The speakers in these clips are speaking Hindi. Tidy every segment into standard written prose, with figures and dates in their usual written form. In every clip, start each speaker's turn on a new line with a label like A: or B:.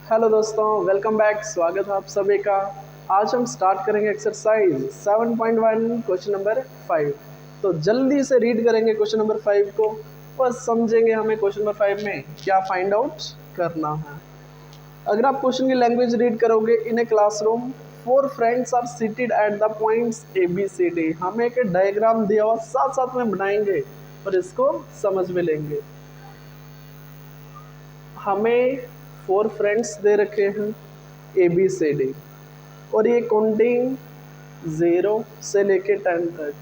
A: हेलो दोस्तों, वेलकम बैक। स्वागत है आप सभी का। आज हम स्टार्ट करेंगे एक्सरसाइज 7.1 क्वेश्चन नंबर 5। तो जल्दी से रीड करेंगे क्वेश्चन नंबर 5 को, बस समझेंगे हमें क्वेश्चन नंबर 5 में क्या फाइंड आउट करना है। अगर आप क्वेश्चन की लैंग्वेज रीड करोगे, in a classroom 4 friends are seated at the points A B C D. हमें एक डायग्राम दिया हुआ साथ साथ में बनाएंगे और इसको समझ में लेंगे। हमें 4 फ्रेंड्स दे रखे हैं ए बी सी डी और ये काउंटिंग 0 से लेके 10 तक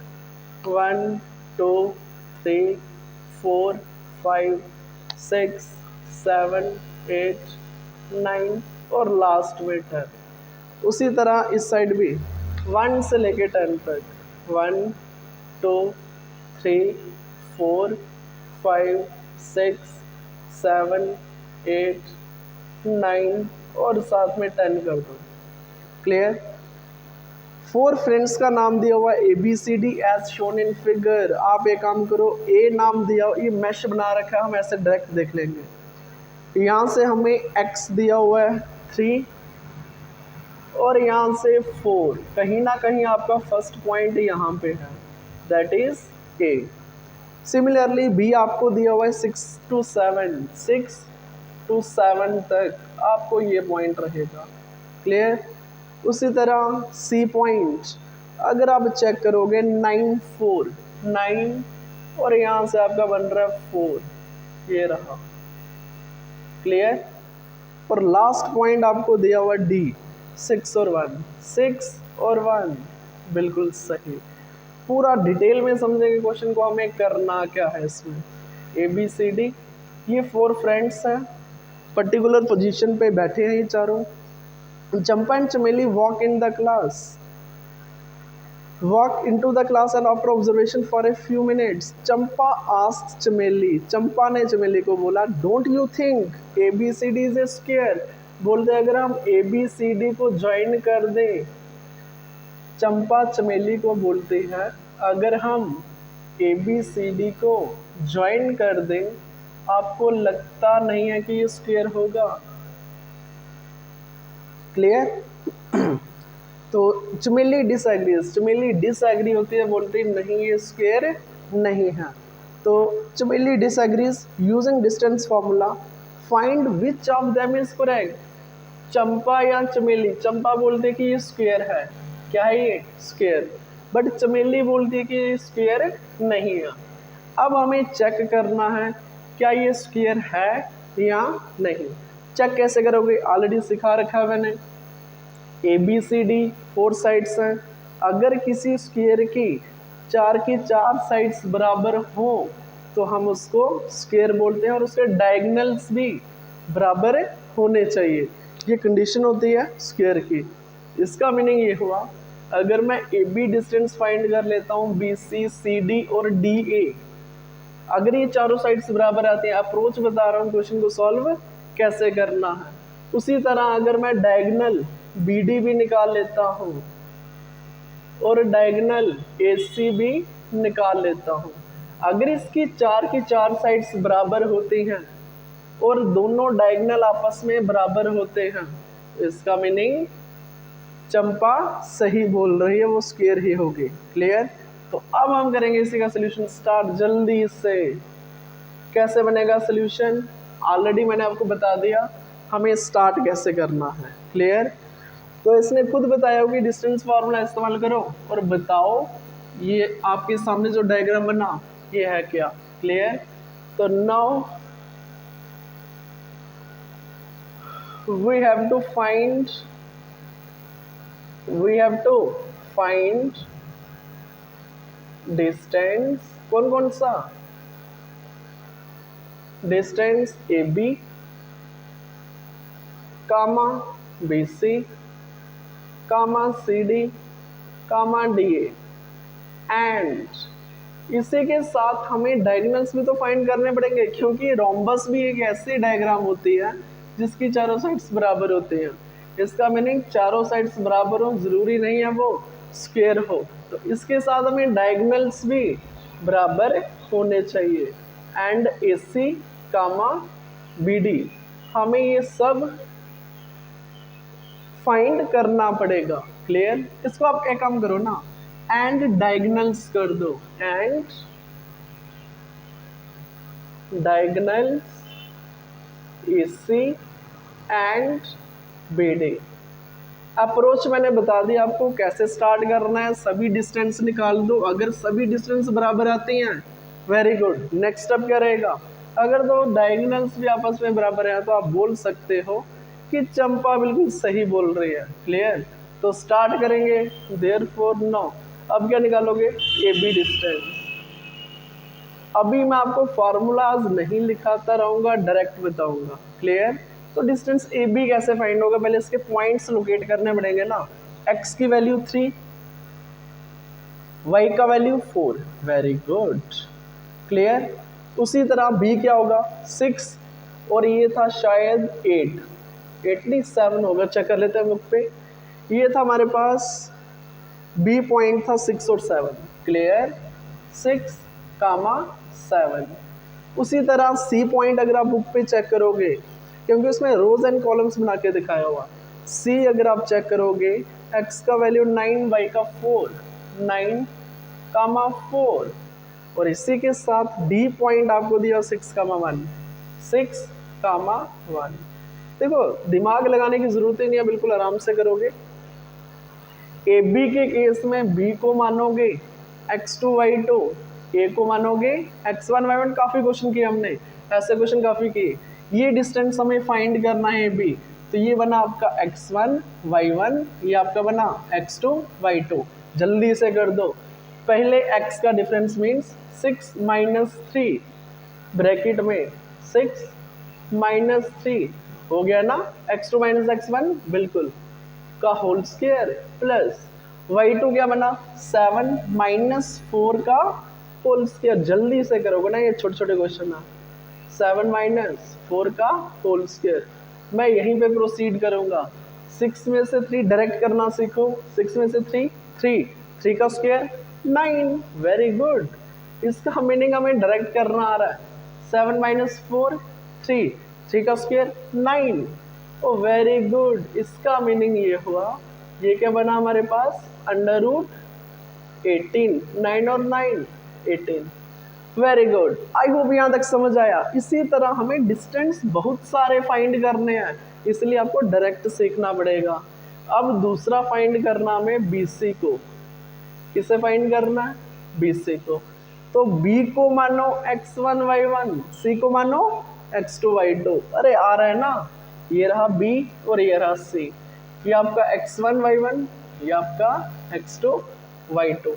A: 1 2 3 4 5 6 7 8 9 और लास्ट में 10। उसी तरह इस साइड भी 1 से लेके 10 तक 1 2 3 4 5 6 7 8 9 और साथ में 10 कर दो। क्लियर। 4 फ्रेंड्स का नाम दिया हुआ A B C D as shown in figure. आप एक काम करो, ए नाम दिया हुआ, ये मैश बना रखा है, हम ऐसे डायरेक्ट देख लेंगे। यहाँ से हमें एक्स दिया हुआ है 3 और यहाँ से 4। कहीं ना कहीं आपका फर्स्ट पॉइंट यहाँ पे है, that is A. Similarly B आपको दिया हुआ है 6 to 7 तक आपको ये पॉइंट रहेगा। क्लियर। उसी तरह सी पॉइंट अगर आप चेक करोगे 9 4 9 और यहाँ से आपका बन रहा है 4, ये रहा। क्लियर। और लास्ट पॉइंट आपको दिया हुआ डी 6 और 1 बिल्कुल सही। पूरा डिटेल में समझेंगे क्वेश्चन को, हमें करना क्या है इसमें। ए बी सी डी, ये 4 फ्रेंड्स हैं, पर्टिकुलर पोजीशन पे बैठे हैं ये चारों। Champa and Chameli walk in the class, walk into the class and after observation for a few minutes. Champa asked Chameli, Champa ने चमेली को बोला, don't you think A B C D is a square. बोलते अगर हम ए बी सी डी को ज्वाइन कर दें, चंपा चमेली को बोलती है अगर हम ए बी सी डी को ज्वाइन कर दें, आपको लगता नहीं है कि ये स्क्वायर होगा। क्लियर। तो चमेली डिसएग्री होती है, बोलती नहीं ये स्क्वायर नहीं है। तो Chameli disagrees using distance formula find which of them is correct. Champa या चमेली, चंपा बोलती है कि ये स्क्वायर है, क्या है ये स्क्वायर, बट चमेली बोलती है कि ये स्क्वायर नहीं है। अब हमें चेक करना है क्या ये स्क्वायर है या नहीं। चेक कैसे करोगे, ऑलरेडी सिखा रखा है मैंने। A B C D 4 sides हैं, अगर किसी स्क्वायर की 4 साइड्स बराबर हो तो हम उसको स्क्वायर बोलते हैं और उसके डायगोनल्स भी बराबर होने चाहिए। ये कंडीशन होती है स्क्वायर की। इसका मीनिंग ये हुआ, अगर मैं ए बी डिस्टेंस फाइंड कर लेता हूँ, बी सी सी डी और डी ए, अगर ये चारों साइड्स बराबर आती हैं, अप्रोच बता रहा हूँ क्वेश्चन को सॉल्व कैसे करना है। उसी तरह अगर मैं डायगोनल बी डी भी निकाल लेता हूँ और डायगोनल ए सी भी निकाल लेता हूँ, अगर इसकी 4 साइड्स बराबर होती हैं और दोनों डायगोनल आपस में बराबर होते हैं, इसका मीनिंग चंपा सही बोल रही है, वो स्क्वायर ही होगी। क्लियर। तो अब हम करेंगे इसी का सोल्यूशन स्टार्ट जल्दी से। कैसे बनेगा सोल्यूशन, ऑलरेडी मैंने आपको बता दिया, हमें स्टार्ट कैसे करना है। क्लियर। तो इसने खुद बताया होगा कि डिस्टेंस फार्मूला इस्तेमाल करो और बताओ ये आपके सामने जो डायग्राम बना ये है क्या। क्लियर। तो now we have to find distance, कौन कौन सा distance A B comma B C comma C D comma D A, and इसी के साथ हमें डायगोनल्स भी तो फाइंड करने पड़ेंगे, क्योंकि रोम्बस भी एक ऐसी डायग्राम होती है जिसकी चारों साइड्स बराबर होती हैं। इसका मीनिंग चारों साइड्स बराबर हो, जरूरी नहीं है वो स्क्वायर हो। तो इसके साथ हमें डायगोनल्स भी बराबर होने चाहिए, and A C comma B D, हमें ये सब फाइंड करना पड़ेगा। क्लियर? इसको आप एक काम करो ना, एंड डायगनल्स कर दो, and diagonals AC and BD। Approach मैंने बता दिया आपको कैसे स्टार्ट करना है, सभी डिस्टेंस निकाल दो। अगर सभी डिस्टेंस बराबर आती हैं, वेरी गुड। नेक्स्ट स्टेप क्या रहेगा? अगर दो डायगोनल्स भी आपस में बराबर है तो आप बोल सकते हो कि चंपा बिल्कुल सही बोल रही है। क्लियर? तो स्टार्ट करेंगे, देयरफॉर नो। अब क्या निकालोगे? AB distance. अभी मैं आपको फॉर्मूलाज नहीं लिखाता रहूंगा, डायरेक्ट बताऊंगा। क्लियर? तो डिस्टेंस AB कैसे फाइंड होगा? पहले इसके पॉइंट्स लोकेट करने पड़ेंगे ना। x की वैल्यू 3, y का वैल्यू 4। Very good. क्लियर? उसी तरह B क्या होगा? 6, और ये था शायद 8 नहीं 7 होगा, चेक कर लेते हैं बुक पे। ये था हमारे पास B पॉइंट था 6 और 7। क्लियर? 6, 7। उसी तरह C पॉइंट अगर आप बुक पे चेक करोगे, क्योंकि उसमें रोज एंड कॉलम्स बना के दिखाया हुआ, C अगर आप चेक करोगे, x का वैल्यू 9, y का 4, 9, 4। और इसी के साथ D पॉइंट आपको दिया 6, 1, 6, 1। देखो दिमाग लगाने की जरूरत ही नहीं है, बिल्कुल आराम से करोगे। AB के केस में B को मानोगे x2 y2, A को मानोगे x1 y1। काफी क्वेश्चन किए हमने, ऐसे क्वेश्चन काफी किए। ये डिस्टेंस हमें फाइंड करना है AB, तो ये बना आपका x1 y1, ये आपका बना x2 y2। जल्दी से कर दो। पहले x का डिफरेंस मीन्स 6 - 3, ब्रैकेट में 6 - 3 हो गया ना, x2 - x1 बिल्कुल का होल स्क्वायर, प्लस y2 क्या बना? 7 - 4 का होल स्क्वायर। जल्दी से करोगे ना, ये छोटे छोटे क्वेश्चन है। 7 - 4 का होल स्क्वायर। मैं यहीं पे प्रोसीड करूंगा। 6 में से 3 डायरेक्ट करना सीखो। 6 में से 3, 3 का स्क्वायर 9। Very good. इसका मीनिंग हमें डायरेक्ट करना आ रहा है। 7 - 4, 3 का स्क्वायर 9। ओ वेरी गुड। इसका मीनिंग ये हुआ, ये क्या बना हमारे पास? √18। 9 और 9, 18। Very good. आई होप यहाँ तक समझ आया। इसी तरह हमें डिस्टेंस बहुत सारे फाइंड करने हैं, इसलिए आपको डायरेक्ट सीखना पड़ेगा। अब दूसरा फाइंड करना हमें BC को। किसे फाइंड करना है? BC को। तो B को मानो x1 y1, C को मानो x2 y2। अरे आ रहा है ना, ये रहा B और ये रहा C। ये आपका x1 y1, ये आपका x2 y2।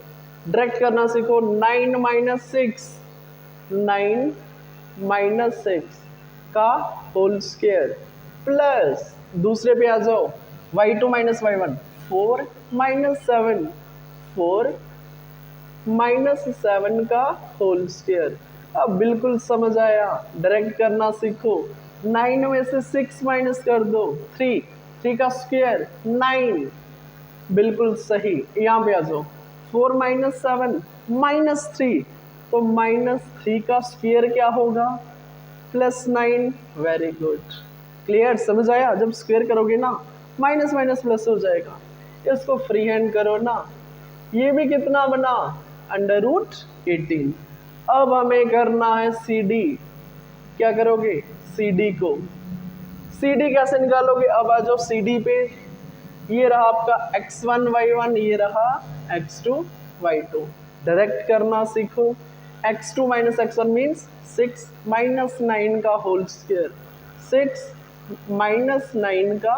A: डायरेक्ट करना सीखो। 9 - 6, 9 - 6 का होल स्क्वायर, प्लस दूसरे पे आ जाओ, y2 - y1, 4 - 7, 4 - 7 का होल स्क्वायर। अब बिल्कुल समझ आया, डायरेक्ट करना सीखो। 9 में से 6 माइनस कर दो, 3 का स्क्वायर 9। बिल्कुल सही। यहाँ पे आ जाओ, 4 - 7 -3, तो -3 का स्क्वायर क्या होगा? +9। Very good. क्लियर? समझ आया? जब स्क्वायर करोगे ना, माइनस माइनस प्लस हो जाएगा। इसको फ्री हैंड करो ना। ये भी कितना बना? √18। अब हमें करना है CD। क्या करोगे? CD को। CD कैसे निकालोगे? अब आ जाओ CD पे। ये रहा आपका x1 y1, ये रहा x2 y2। डायरेक्ट करना सीखो। x2 - x1 मीन्स 6 - 9 का होल स्क्वायर, 6 - 9 का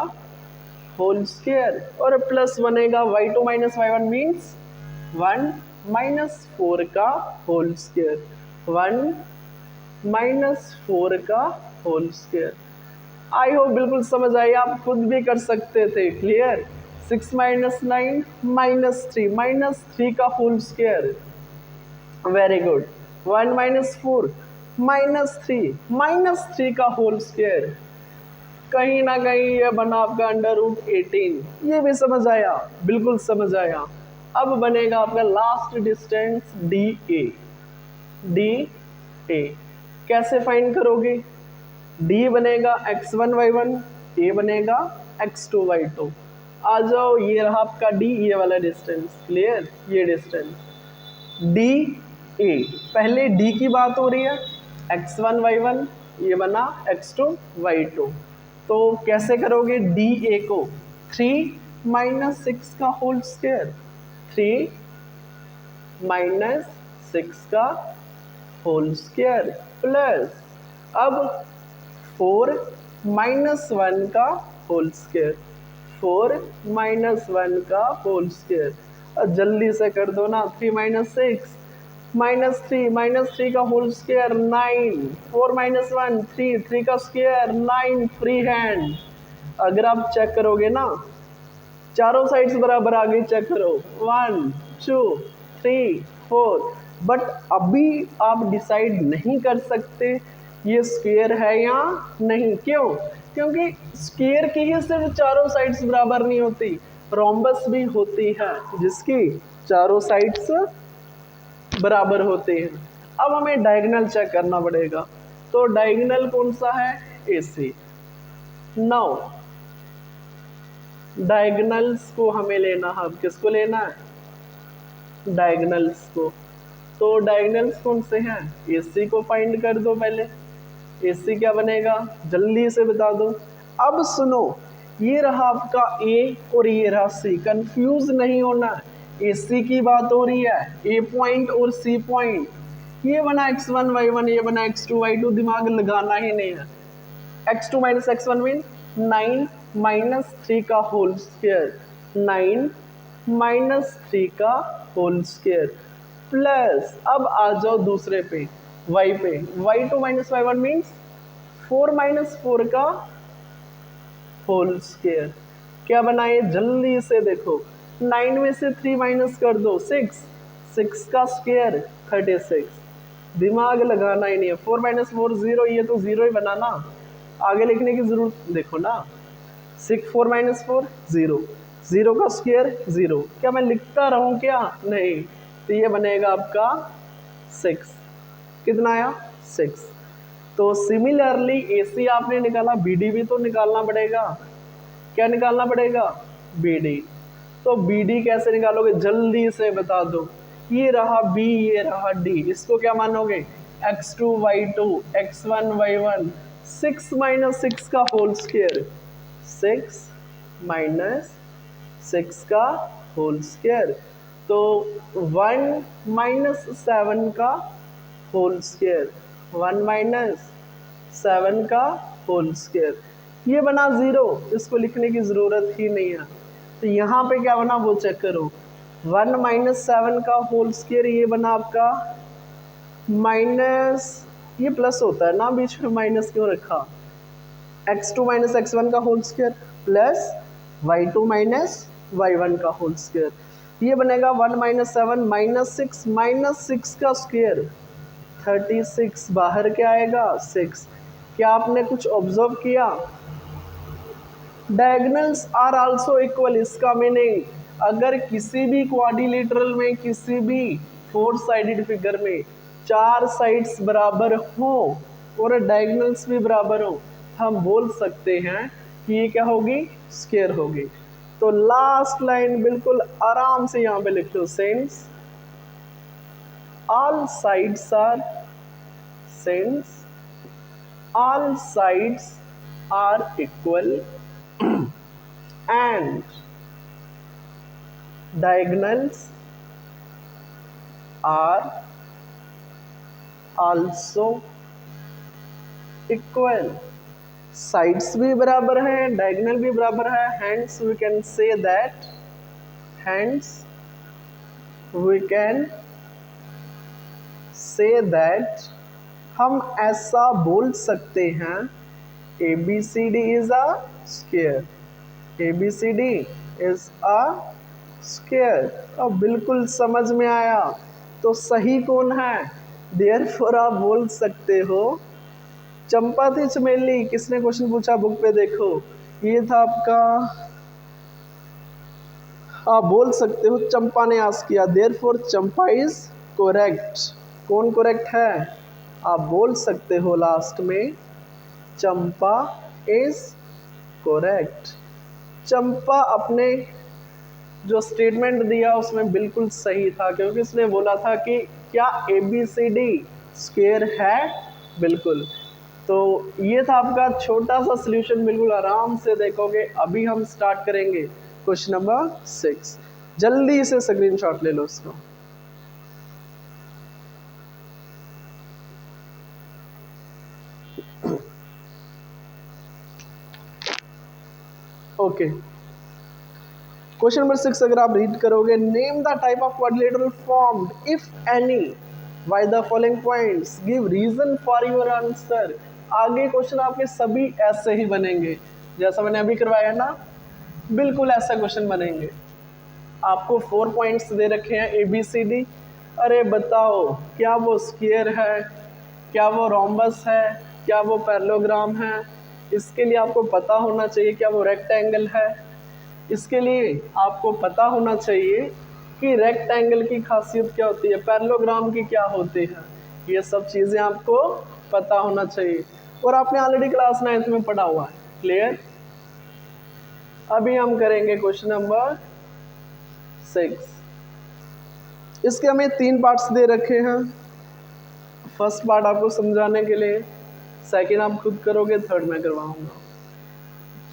A: होल स्क्वायर, और प्लस बनेगा y2 - y1 मीन्स 1 - 4 का होल स्क्वायर, 1 - 4 का होल स्क्वायर। आई होप बिल्कुल समझ आई, आप खुद भी कर सकते थे। क्लियर? 6 - 9 -3 -3 का होल स्क्वायर। Very good. 1 - 4 -3 का होल स्क्वायर। कहीं ना कहीं ये बना आपका √18। ये भी समझ आया? बिल्कुल समझ आया। अब बनेगा आपका लास्ट डिस्टेंस DA। DA कैसे फाइंड करोगे? D बनेगा x1 y1, A बनेगा x2 y2। आ जाओ, ये रहा आपका डी, ये वाला डिस्टेंस, क्लियर, ये डिस्टेंस डी ए। पहले डी की बात हो रही है, x1 y1, ये बना x2 y2। तो कैसे करोगे डी ए को, 3 माइनस 6 का होल स्क्वायर, 3 माइनस 6 का होल स्क्वायर प्लस अब 4 माइनस 1 का होल स्क्वायर, 4 माइनस 1 का होल स्क्वायर। अब जल्दी से कर दो ना, 3 माइनस 6 माइनस थ्री का होल स्क्वायर 9, 4 माइनस 1 3, 3 का स्क्वायर 9, फ्री हैंड। अगर आप चेक करोगे ना, चारों साइड्स बराबर आ गई, चेक करो 1 2 3 4। बट अभी आप डिसाइड नहीं कर सकते ये स्क्वायर है या नहीं। क्यों? क्योंकि स्क्वायर की ही सिर्फ चारों साइड्स बराबर नहीं होती, रोम्बस भी होती है जिसकी चारों साइड्स बराबर होते हैं। अब हमें डायगोनल चेक करना पड़ेगा, तो डायगोनल कौन सा है, AC। नाउ डायगोनल्स को हमें लेना है, किसको लेना है, डायगोनल्स को। तो डायगोनल्स कौन से हैं, AC को फाइंड कर दो पहले। AC क्या बनेगा, जल्दी से बता दो। अब सुनो, ये रहा आपका A और ये रहा C, कंफ्यूज नहीं होना। AC की बात हो रही है, A पॉइंट और C पॉइंट, ये बना x1 y1, ये बना x2 y2, दिमाग लगाना ही नहीं है। x2 minus x1 mean 9 minus 3 का होल स्क्वायर, 9 माइनस 3 का होल स्क्वायर प्लस अब आ जाओ दूसरे पे y पे, y2 minus y1 means 4 minus 4 का होल स्क्वायर। क्या बनाए, जल्दी से देखो, 9 में से 3 माइनस कर दो 6, 6 का स्क्वायर 36, दिमाग लगाना ही नहीं है। 4 माइनस 4 0, ये तो 0 ही बना ना, आगे लिखने की जरूरत देखो ना। 6 4 माइनस 4 0, 0 का स्क्वायर 0, क्या मैं लिखता रहूं क्या, नहीं। तो ये बनेगा आपका 6, कितना आया 6। तो सिमिलरली AC आपने निकाला, BD भी तो निकालना पड़ेगा। क्या निकालना पड़ेगा, BD। तो BD कैसे निकालोगे, जल्दी से बता दो। ये रहा B, ये रहा D, इसको क्या मानोगे, x2 y2, x1 y1, 6 minus 6 का होल स्क्वायर, 6 माइनस 6 का होल स्क्वायर। तो 1 माइनस 7 का होल स्क्वायर, 1 माइनस 7 का होल स्क्वायर, ये बना 0, इसको लिखने की जरूरत ही नहीं है। तो यहाँ पे क्या बना वो चेक करो, 1 माइनस 7 का होल स्क्वायर, ये बना आपका माइनस, ये प्लस होता है ना, बीच में माइनस क्यों रखा, x2 माइनस x1 का whole square plus y2 minus y1 का होल स्क्वायर, ये बनेगा 1 माइनस 7 माइनस 6 का स्क्वायर 36, बाहर क्या आएगा 6। क्या आपने कुछ ऑब्जर्व किया, डायगोनल्स आर आल्सो इक्वल, इसका मीनिंग अगर किसी भी क्वाड्रिलेटरल में, किसी भी 4 साइडेड फिगर में 4 साइड्स बराबर हो और डायगोनल्स भी बराबर हो, हम बोल सकते हैं कि ये क्या होगी, स्क्वायर होगी। तो लास्ट लाइन बिल्कुल आराम से यहाँ पे लिख लो, since all sides are, since all sides are equal and diagonals are also equal, sides भी बराबर है, diagonal भी बराबर है, hence we can say that, hence we can say that, हम ऐसा बोल सकते हैं ABCD is a square, ABCD is a square। अब बिल्कुल समझ में आया, तो सही कौन है, देयरफॉर आप बोल सकते हो चंपा थी चमेली। किसने क्वेश्चन पूछा, बुक पे देखो, ये था आपका, आप बोल सकते हो चंपा ने आस्क किया, देयरफॉर चंपा इज करेक्ट। कौन करेक्ट है, आप बोल सकते हो लास्ट में चंपा इज करेक्ट। चंपा अपने जो स्टेटमेंट दिया उसमें बिल्कुल सही था, क्योंकि उसने बोला था कि क्या ABCD स्क्वायर है, बिल्कुल। तो ये था आपका छोटा सा सॉल्यूशन, बिल्कुल आराम से देखोगे। अभी हम स्टार्ट करेंगे क्वेश्चन नंबर 6। जल्दी से स्क्रीनशॉट ले लो उसको। ओके, क्वेश्चन नंबर 6 अगर आप रीड करोगे, name the type of quadrilateral formed if any by the following points, give reason for your answer. आगे क्वेश्चन आपके सभी ऐसे ही बनेंगे जैसा मैंने अभी करवाया ना, बिल्कुल ऐसा क्वेश्चन बनेंगे। आपको 4 पॉइंट्स दे रखे हैं ABCD। अरे बताओ, क्या वो स्क्वायर है, क्या वो रोम्बस है, क्या वो पैरेललोग्राम है। इसके लिए आपको पता होना चाहिए क्या वो रेक्टेंगल है। इसके लिए आपको पता होना चाहिए कि रेक्टेंगल की खासियत क्या होती है, पैरेललोग्राम की क्या होती है। ये सब चीज़ें आपको पता होना चाहिए और आपने ऑलरेडी क्लास 9th में पढ़ा हुआ है। क्लियर? अभी हम करेंगे क्वेश्चन नंबर 6। इसके हमें 3 पार्ट्स दे रखे हैं। फर्स्ट पार्ट आपको समझाने के लिए, सेकंड आप खुद करोगे, थर्ड मैं करवाऊंगा।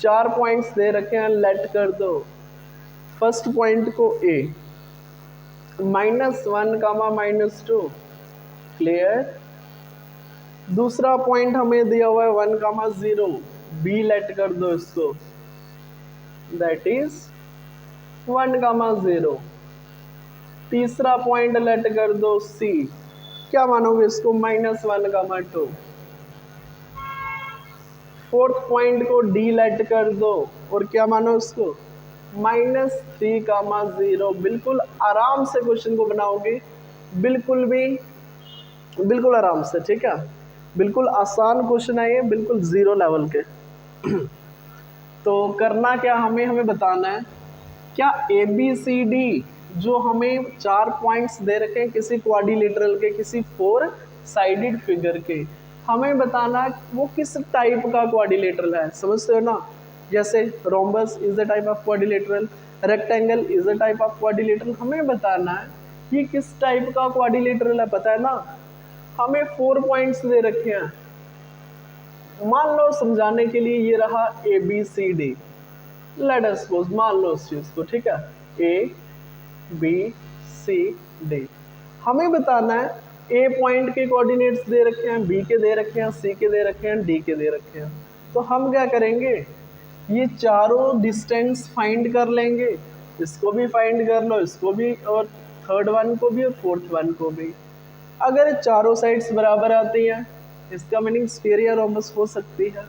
A: 4 पॉइंट्स दे रखे हैं, लेट कर दो। फर्स्ट पॉइंट को A, -1, -2। क्लियर? दूसरा पॉइंट हमें दिया हुआ है 1, 0। B लेट कर दो इसको, दैट इज 1, 0। तीसरा पॉइंट लेट कर दो C, क्या मानोगे इसको, -1, 2। फोर्थ पॉइंट को D लेट कर दो और क्या मानो इसको, -3, 0। बिल्कुल आराम से क्वेश्चन को बनाओगे, बिल्कुल आराम से, ठीक है। बिल्कुल आसान क्वेश्चन है ये, बिल्कुल 0 लेवल के। तो करना क्या, हमें बताना है क्या ABCD जो हमें 4 पॉइंट्स दे रखे हैं किसी क्वाड्रिलेटरल के, किसी 4 साइडेड फिगर के, हमें बताना वो किस टाइप का क्वाड्रिलेटरल है। समझते हो ना? जैसे rhombus is a type of quadrilateral, rectangle is a type of quadrilateral. हमें बताना है ये किस टाइप का क्वाड्रिलेटरल है, पता है ना। हमें 4 पॉइंट्स दे रखे हैं। मान लो समझाने के लिए ये रहा ABCD, लेट अस सपोज, मान लो उस चीज को, ठीक है, ABCD। हमें बताना है A पॉइंट के कोऑर्डिनेट्स दे रखे हैं, B के दे रखे हैं, C के दे रखे हैं, D के दे रखे हैं। तो हम क्या करेंगे, ये चारों डिस्टेंस फाइंड कर लेंगे। इसको भी फाइंड कर लो, इसको भी, और थर्ड वन को भी, और फोर्थ वन को भी। अगर चारों साइड्स बराबर आती हैं, इसका मीनिंग स्क्वायर या रोम्बस हो सकती है।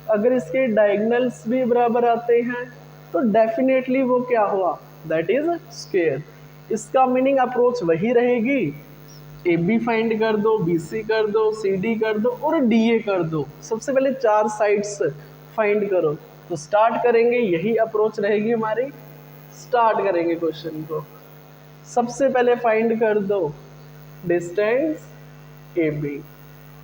A: अगर इसके डायगोनल्स भी बराबर आते हैं तो डेफिनेटली वो क्या हुआ, दैट इज स्क्वायर। इसका मीनिंग अप्रोच वही रहेगी, AB फाइंड कर दो, BC कर दो, CD कर दो और DA कर दो। सबसे पहले 4 साइड्स फाइंड करो। तो स्टार्ट करेंगे, यही अप्रोच रहेगी हमारी। स्टार्ट करेंगे क्वेश्चन को। सबसे पहले फाइंड कर दो डिस्टेंस AB।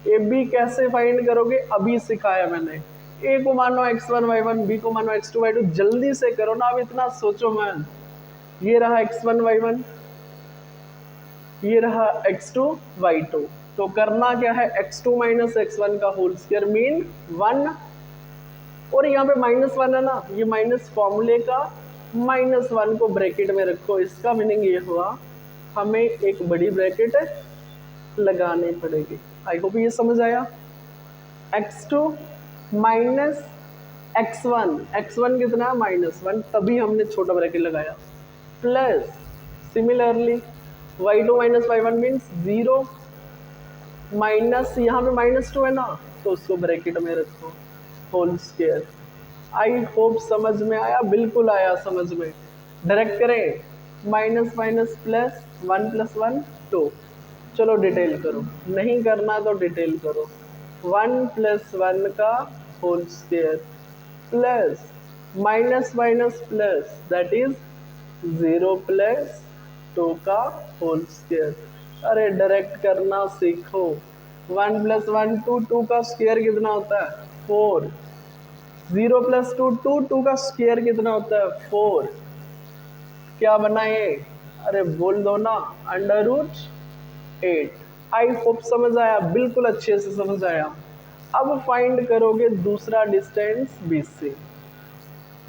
A: AB कैसे फाइंड करोगे, अभी सिखाया मैंने। A को मानो x1 y1, B को मानो x2 y2। जल्दी से करो ना, अब इतना सोचो मत। ये रहा x1 y1, ये रहा x2 y2। तो करना क्या है, x2 - x1 का होल स्क्वायर मीन 1। और यहाँ पे -1 है ना, ये माइनस फॉर्मूले का -1 को ब्रैकेट में रखो। इसका मीनिंग ये हुआ हमें एक बड़ी ब्रैकेट लगानी पड़ेगी। आई होप ये समझ आया। x2 माइनस x1 कितना है, -1, तभी हमने छोटा ब्रैकेट लगाया, plus similarly y2 - y1 means 0, minus यहाँ पे -2 है ना, तो उसको ब्रैकेट में रखो, होल स्क्वायर। आई होप समझ में आया, बिल्कुल आया समझ में। डायरेक्ट करें, माइनस प्लस 1 + 1 2। चलो डिटेल करो, नहीं करना तो डिटेल करो। 1 + 1 का whole square plus minus plus, that is 0 + 2 का होल स्क्वायर। अरे डायरेक्ट करना सीखो। 1 + 1 2, 2 का स्क्वायर कितना होता है, 4। 0 प्लस 2 2, 2 का स्क्वायर कितना होता है 4, क्या बना ये, अरे बोल दो ना, √8। आई होप समझ आया, बिल्कुल अच्छे से समझ आया। अब फाइंड करोगे दूसरा डिस्टेंस BC।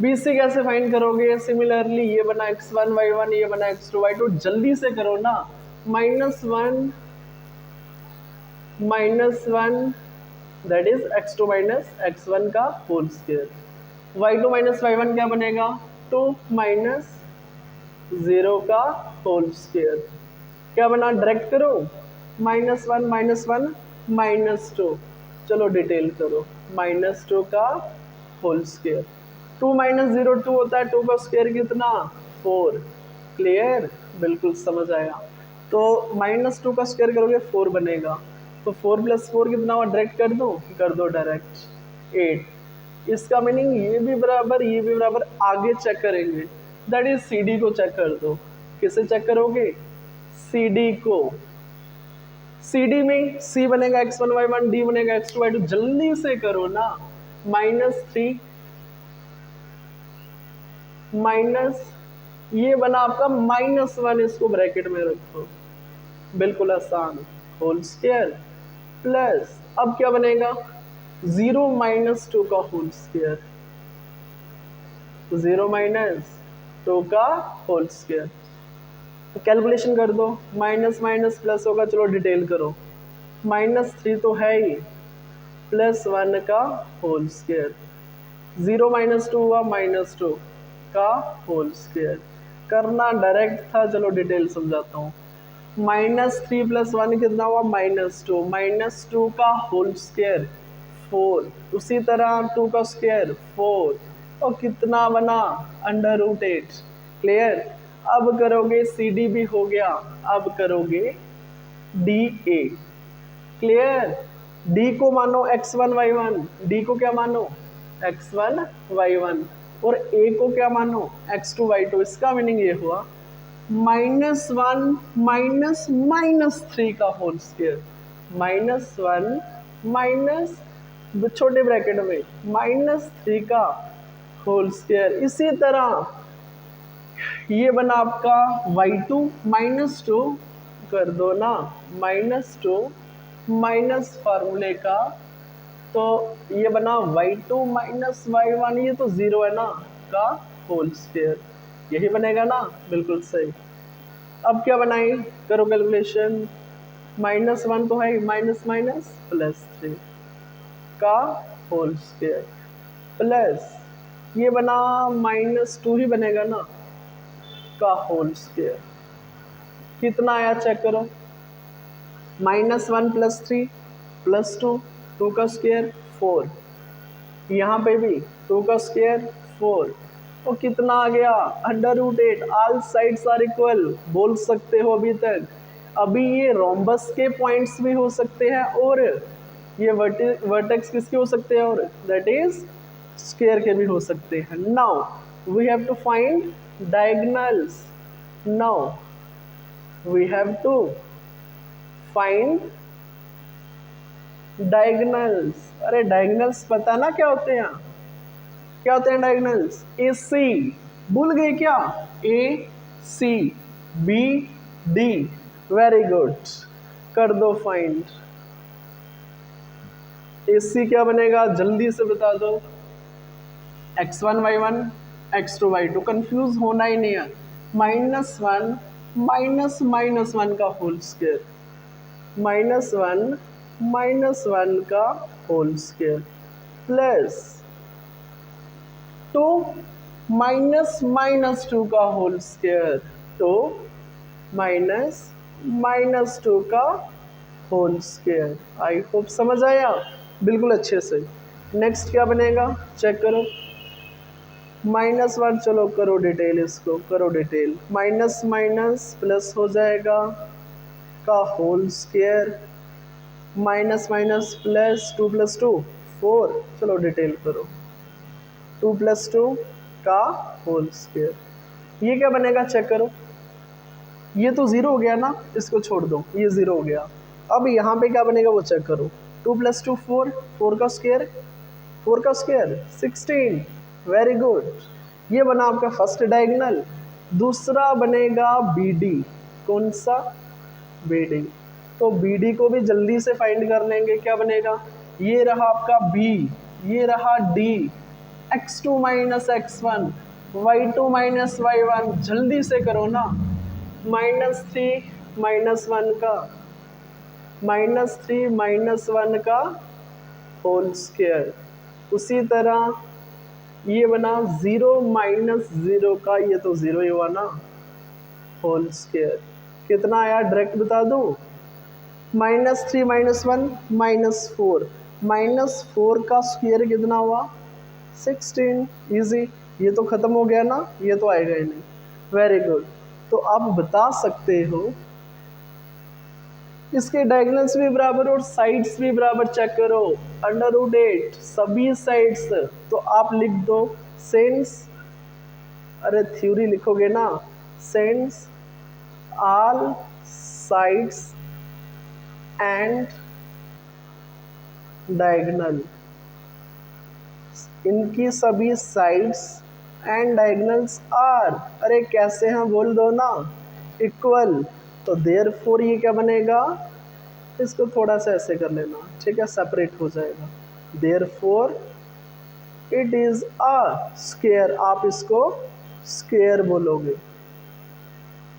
A: BC कैसे फाइंड करोगे, सिमिलरली ये बना x1 y1, ये बना x2 y2, जल्दी से करो ना, -1 -1 that is x2 minus x1 का whole square, y2 minus y1 क्या बनेगा 2 माइनस 0 का होल स्क्वायर, क्या बना डायरेक्ट करो, -1 -2, चलो डिटेल करो, -2 का होल स्क्वायर, 2 माइनस 0 2 होता है, 2 का स्क्वायर कितना 4, क्लियर, बिल्कुल समझ आया। तो -2 का स्क्वायर करोगे 4 बनेगा, तो 4 प्लस 4 कितना हुआ, डायरेक्ट कर दो डायरेक्ट 8। इसका मीनिंग ये भी बराबर ये भी बराबर, आगे चेक करेंगे, दैट इज CD को चेक कर दो, किसे चेक करोगे, CD को, CD में C बनेगा x1 y1, D बनेगा x2 y2, जल्दी से करो ना, -3 माइनस ये बना आपका -1, इसको ब्रैकेट में रखो, बिल्कुल आसान, होल स्क्वायर प्लस, अब क्या बनेगा 0 माइनस 2 का होल स्क्वायर, 0 माइनस 2 का होल स्क्वायर, तो कैलकुलेशन कर दो, माइनस माइनस प्लस होगा, चलो डिटेल करो, -3 तो है ही, +1 का होल स्क्वायर, 0 माइनस 2 हुआ -2 का होल स्क्वायर, करना डायरेक्ट था, चलो डिटेल समझाता हूँ, -3 + 1 कितना हुआ -2, -2 का होल स्क्वायर 4, उसी तरह 2 का स्क्वायर 4, और कितना बना √8, क्लियर। अब करोगे CD भी हो गया, अब करोगे DA, क्लियर। D को मानो x1 y1, D को क्या मानो x1 y1, और A को क्या मानो x2 y2, इसका मीनिंग ये हुआ -1 -3 का होल स्क्वायर, -1 माइनस छोटे ब्रैकेट में -3 का होल स्क्वायर, इसी तरह ये बना आपका y2 -2 कर दो ना, -2 माइनस फार्मूले का, तो ये बना y2 y1, ये तो 0 है ना, का होल स्क्वायर, यही बनेगा ना, बिल्कुल सही। अब क्या बनाए, करो कैलकुलेशन, -1 तो है, माइनस माइनस +3 का होल स्क्वायर, प्लस ये बना -2 ही बनेगा ना, का होल स्क्वायर, कितना आया चेक करो, -1 + 3 + 2, 2 का स्क्वायर 4, यहाँ पे भी 2 का स्क्वायर 4, और कितना आ गया √8, ऑल साइड्स आर इक्वल, बोल सकते हो अभी तक। अभी ये रोम्बस के पॉइंट्स भी हो सकते हैं, और ये वर्टेक्स किसके हो सकते हैं, और दैट इज स्क्वायर के भी हो सकते हैं। Now we have to find diagonals, now we have to find diagonals. अरे डायगोनल्स पता ना क्या होते हैं, क्या होते हैं डायगोनल्स, AC, भूल गए क्या, ACBD, वेरी गुड, कर दो फाइंड। AC क्या बनेगा, जल्दी से बता दो, x1 y1 x2 y2, confuse होना ही नहीं है, -1 -1 का होल स्क्वायर, -1 -1 का होल स्क्वायर, प्लस 2 -2 का होल स्क्वायर, तो -2 का होल स्क्वायर। आई होप समझ आया, बिल्कुल अच्छे से। नेक्स्ट क्या बनेगा चेक करो, -1, चलो करो डिटेल, इसको करो डिटेल, माइनस माइनस प्लस हो जाएगा का whole square, minus minus plus 2 + 2 4, चलो डिटेल करो, 2 + 2 का होल स्क्वायर, ये क्या बनेगा चेक करो, ये तो 0 हो गया ना, इसको छोड़ दो, ये 0 हो गया। अब यहाँ पे क्या बनेगा वो चेक करो, 2 + 2 4, 4 का स्क्वायर 4 का स्क्वायर 16, वेरी गुड। ये बना आपका फर्स्ट डायगोनल। दूसरा बनेगा BD, कौन सा, BD। तो BD को भी जल्दी से फाइंड कर लेंगे, क्या बनेगा, ये रहा आपका B, ये रहा D, x2 minus x1, y2 minus y1, जल्दी से करो ना, -3 -1 का, -3 -1 का होल स्क्वायर। उसी तरह ये बना 0 -0 का, ये तो 0 ही हुआ ना, होल स्क्वायर। कितना आया डायरेक्ट बता दूं, -3 -1 -4, -4 का स्क्वायर कितना हुआ, 16, इजी। ये तो खत्म हो गया ना, ये तो आएगा ही नहीं, वेरी गुड। तो आप बता सकते हो इसके डायगोनल्स भी बराबर और साइड्स भी बराबर, चेक करो, √8 सभी साइड्स। तो आप लिख दो सेंस, अरे थ्योरी लिखोगे ना, sense all sides and diagonal, इनकी सभी साइड्स एंड डायगोनल्स आर, अरे कैसे हैं बोल दो ना, इक्वल। तो देयरफॉर ये क्या बनेगा, इसको थोड़ा सा ऐसे कर लेना, ठीक है, सेपरेट हो जाएगा। Therefore it is a square, आप इसको स्क्वायर बोलोगे।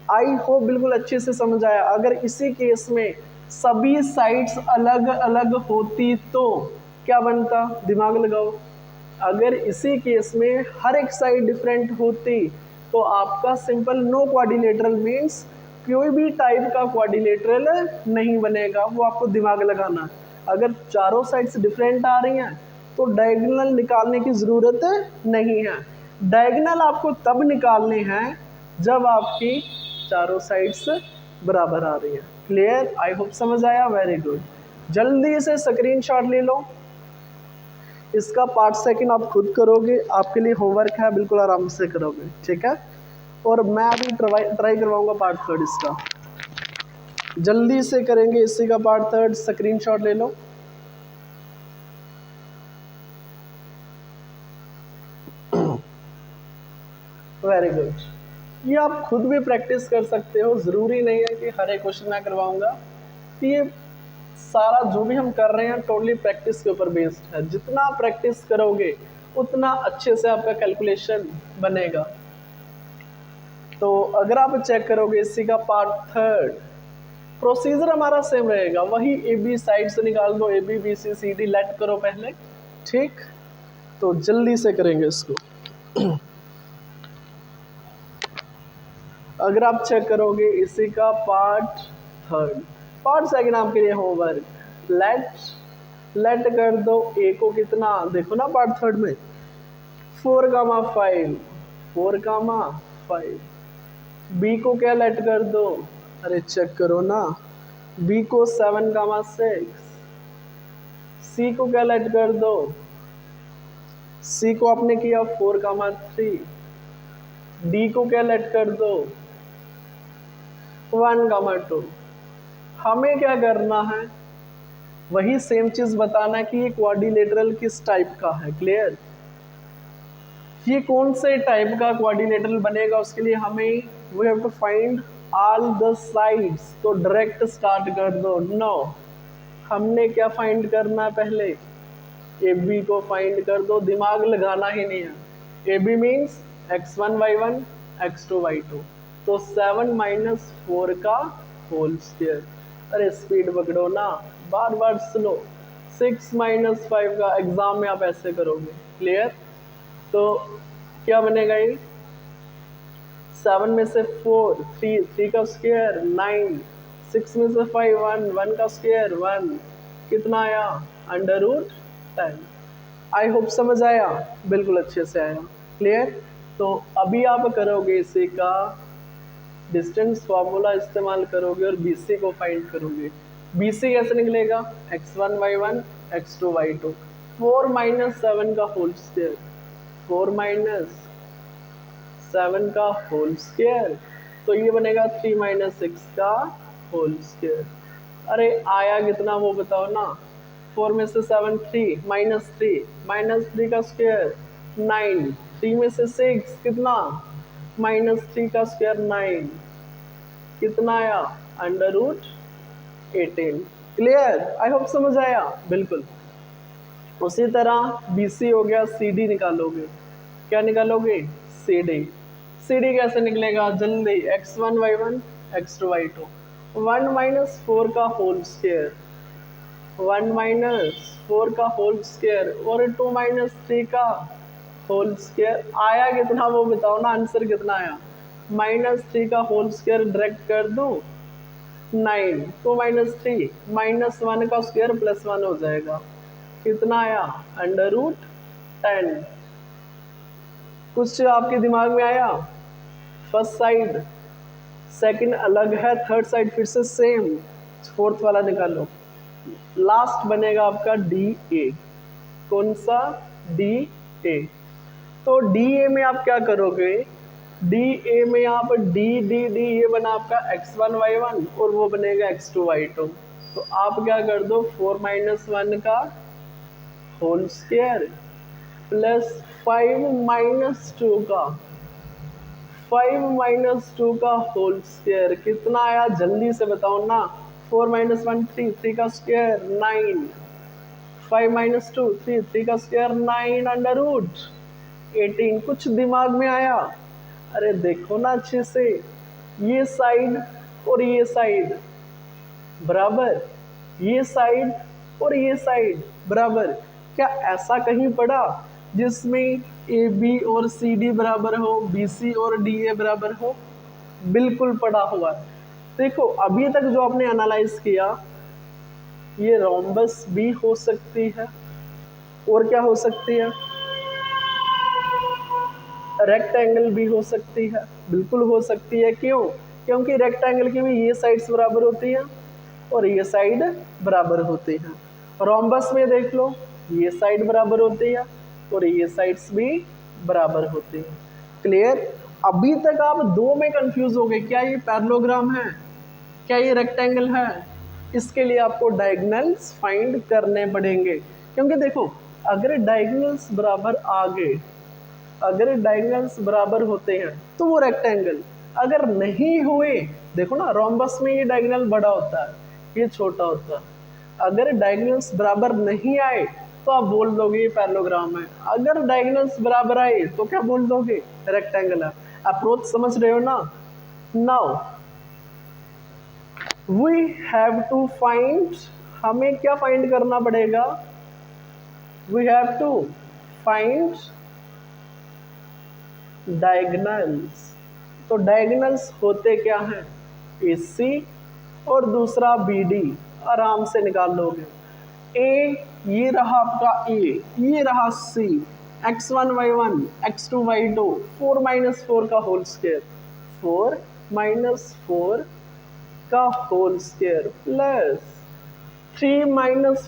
A: आई होप बिल्कुल अच्छे से समझ आया। अगर इसी केस में सभी साइड्स अलग अलग होती तो क्या बनता, दिमाग लगाओ। अगर इसी केस में हर एक साइड डिफरेंट होती तो आपका सिंपल नो क्वाड्रिलेटरल मीन्स कोई भी टाइप का क्वाड्रिलेटरल नहीं बनेगा, वो आपको दिमाग लगाना है। अगर चारों साइड्स डिफरेंट आ रही हैं तो डायगोनल निकालने की ज़रूरत नहीं है। डायगोनल आपको तब निकालने हैं जब आपकी चारों साइड्स बराबर आ रही है। क्लियर, आई होप समझ आया, वेरी गुड। जल्दी से स्क्रीनशॉट ले लो। इसका पार्ट सेकंड आप खुद करोगे, आपके लिए होमवर्क है, बिल्कुल आराम से करोगे, ठीक है। और मैं अभी ट्राई करवाऊंगा पार्ट थर्ड इसका, जल्दी से करेंगे इसी का पार्ट थर्ड। स्क्रीनशॉट ले लो। Very good. ये आप खुद भी प्रैक्टिस कर सकते हो, ज़रूरी नहीं है कि हर एक क्वेश्चन मैं करवाऊंगा। ये सारा जो भी हम कर रहे हैं टोटली प्रैक्टिस के ऊपर बेस्ड है। जितना प्रैक्टिस करोगे उतना अच्छे से आपका कैलकुलेशन बनेगा। तो अगर आप चेक करोगे इसी का पार्ट थर्ड, प्रोसीजर हमारा सेम रहेगा, वही AB साइड से निकाल दो, AB BC CD लेट करो पहले, ठीक। तो जल्दी से करेंगे इसको। अगर आप चेक करोगे इसी का पार्ट थर्ड, पार्ट सेकंड आपके लिए होमवर्क, लेट कर दो A को कितना, देखो ना पार्ट थर्ड में 4,5, 4,5। B को क्या लेट कर दो, अरे चेक करो ना, B को 7,6। C को क्या लेट कर दो, C को आपने किया 4,3। D को क्या लेट कर दो, 1,2। हमें क्या करना है, वही सेम चीज बताना कि ये क्वाड्रिलेटरल किस टाइप का है। क्लियर, ये कौन से टाइप का क्वाड्रिलेटरल बनेगा, उसके लिए हमें we have to find all the sides. तो डायरेक्ट स्टार्ट कर दो। नो, हमने क्या फाइंड करना है, पहले AB को फाइंड कर दो, दिमाग लगाना ही नहीं है। AB means x1 y1 x2 y2, तो 7 - 4 का होल स्क्वायर। अरे स्पीड पकड़ो ना, बार बार सुनो। 6 - 5 का एग्जाम में आप ऐसे करोगे। क्लियर, तो क्या बनेगा ये, 7 में से 4 3, 3 का स्क्वायर 9, 6 में से 5 1, 1 का स्क्वायर 1, कितना आया √10। आई होप समझ आया, बिल्कुल अच्छे से आया। क्लियर, तो अभी आप करोगे इसी का डिस्टेंस फार्मूला इस्तेमाल करोगे और BC को फाइंड करोगे। BC कैसे निकलेगा, x1 y1 x2 y2, 4 - 7 का होल स्क्वायर, 4 - 7 का होल स्क्वायर, तो ये बनेगा 3 - 6 का होल स्क्वायर। अरे आया कितना वो बताओ ना, 4 में से 7 3 -3 का स्क्वायर 9, 3 में से 6 कितना -3 का स्क्वायर 9, कितना आया √18। क्लियर? आई होप समझ आया। बिल्कुल। उसी तरह BC हो गया, CD निकालोगे। क्या निकालोगे? CD। CD कैसे निकलेगा? जल्दी x1 y1 x2 y2 1 - 4 का होल स्क्वायर 1 - 4 का होल स्क्वायर और 2 - 3 का होल स्क्वायर। आया कितना वो बताओ ना, आंसर कितना आया? -3 का होल स्क्वायर डायरेक्ट कर दो 9, 2 - 3 -1 का स्क्वायर +1 हो जाएगा। कितना आया? √10। कुछ आपके दिमाग में आया? फर्स्ट साइड, सेकंड अलग है, थर्ड साइड फिर से सेम, फोर्थ वाला निकालो। लास्ट बनेगा आपका DA। कौन सा? DA। तो DA में आप क्या करोगे? DA में आप D ये बना आपका x1 y1 और वो बनेगा x2 y2। तो आप क्या कर दो 4 - 1 का होल स्क्वायर प्लस 5 - 2 का 5 - 2 का होल स्क्वायर। कितना आया? जल्दी से बताओ ना। 4 - 1 3, 3 का स्क्वायर 9, 5 - 2 3, 3 का स्क्वायर 9 √18। कुछ दिमाग में आया? अरे देखो ना अच्छे से, ये साइड और ये साइड बराबर, ये साइड और ये साइड बराबर। क्या ऐसा कहीं पड़ा जिसमें AB और CD बराबर हो, BC और DA बराबर हो? बिल्कुल पड़ा हुआ है। देखो अभी तक जो आपने एनालाइज किया, ये रोम्बस भी हो सकती है और क्या हो सकती है? रेक्टेंगल भी हो सकती है। बिल्कुल हो सकती है। क्यों? क्योंकि रेक्टेंगल की भी ये साइड्स बराबर होती हैं और ये साइड बराबर होती है। रोम्बस में देख लो, ये साइड बराबर होती है और ये साइड्स भी बराबर होती है। क्लियर? अभी तक आप दो में कंफ्यूज हो गए, क्या ये पैरेललोग्राम है, क्या ये रेक्टेंगल है? इसके लिए आपको डायगोनल्स फाइंड करने पड़ेंगे। क्योंकि देखो अगर डायगोनल्स बराबर आ गए, अगर डायगोनल्स बराबर होते हैं तो वो रेक्टेंगल, अगर नहीं हुए, देखो ना रोम्बस में ये डायगोनल बड़ा होता है, ये छोटा होता है। अगर डायगोनल्स बराबर नहीं आए तो आप बोल दोगे ये पैरेललोग्राम है। अगर डायगोनल्स बराबर आए तो क्या बोल दोगे? रेक्टेंगल है। अप्रोच समझ रहे हो ना? Now we have to find, हमें क्या फाइंड करना पड़ेगा? We have to find diagonals. तो डायगोनल्स होते क्या हैं? AC और दूसरा BD। आराम से निकाल लोगे। A ये रहा आपका A, ये रहा C, x1 y1 x2 y2 4 - 4 का होल स्क्वायर 4 - 4 का होल स्क्वायर प्लस 3 -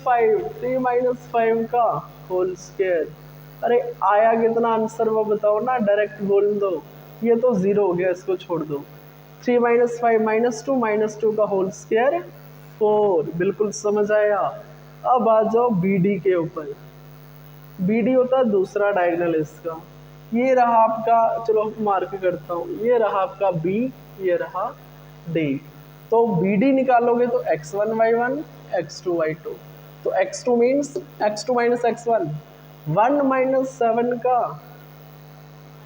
A: 5 3 - 5 का होल स्क्वायर। अरे आया कितना आंसर वो बताओ ना, डायरेक्ट बोल दो। ये तो 0 हो गया, इसको छोड़ दो। 3 - 5 - 2 का होल स्क्वायर 4। बिल्कुल समझ आया। अब आ जाओ BD के ऊपर। BD होता है दूसरा डायगोनल इसका। ये रहा आपका, चलो मार्क करता हूँ, ये रहा आपका B, ये रहा D। तो BD निकालोगे तो x1 y1 x2 y2। तो x2 मीन्स x2 - x1 1 - 7 का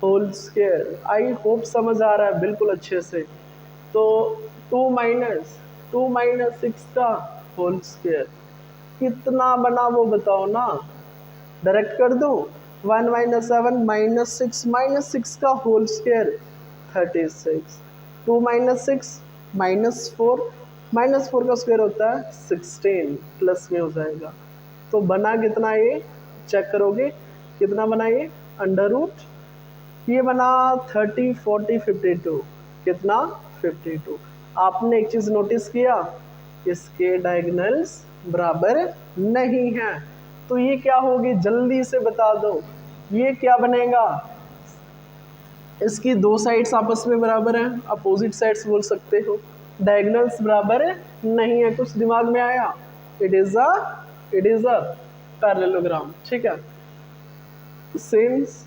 A: होल स्क्वायर। आई होप समझ आ रहा है बिल्कुल अच्छे से। तो 2 - 6 का होल स्क्वायर कितना बना वो बताओ ना, डायरेक्ट कर दो। 1 - 7 - 6 का होल स्क्वायर 36। 2 - 6 -4 -4 का स्क्वायर होता है 16, प्लस में हो जाएगा। तो बना कितना? ये चेक करोगे कितना बना ये? अंडर रूट ये बना 30 40 52। कितना? 52। आपने एक चीज नोटिस किया, इसके डायगोनल्स बराबर नहीं है। तो ये क्या होगी? जल्दी से बता दो, ये क्या बनेगा? इसकी दो साइड्स आपस में बराबर हैं, अपोजिट साइड्स बोल सकते हो। डायगोनल्स बराबर नहीं है। कुछ दिमाग में आया? It is a it is a parallelogram, ठीक है। Since